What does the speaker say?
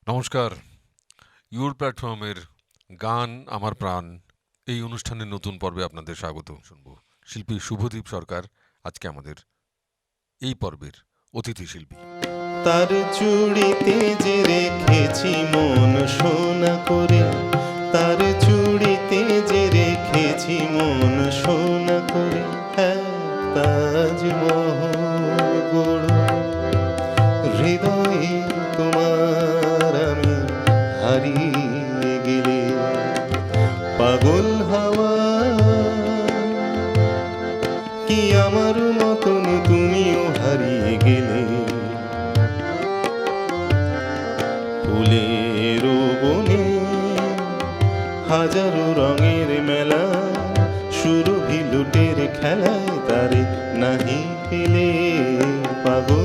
নমস্কার, ইউর প্ল্যাটফর্মের গান আমার প্রাণ এই অনুষ্ঠানের নতুন পর্বে আপনাদের স্বাগত। শুনব শিল্পী শুভদীপ সরকার আজকে আমাদের এই পর্বের অতিথি শিল্পী। তার চুড়িতে যে রেখেছি মন সোনা করে, তার চুড়িতে যে রেখেছি মন সোনা করে, তাজমহল গড় হৃদয়ে তোমার আমি হারিয়ে গেলে, পাগল হাওয়া কি আমার মতন তুমিও হারিয়ে গেলে। ফুলের বনে হাজারো রঙের মেলা, সুরভি লুটের খেলায় তারে নাহি পেলে, পাগল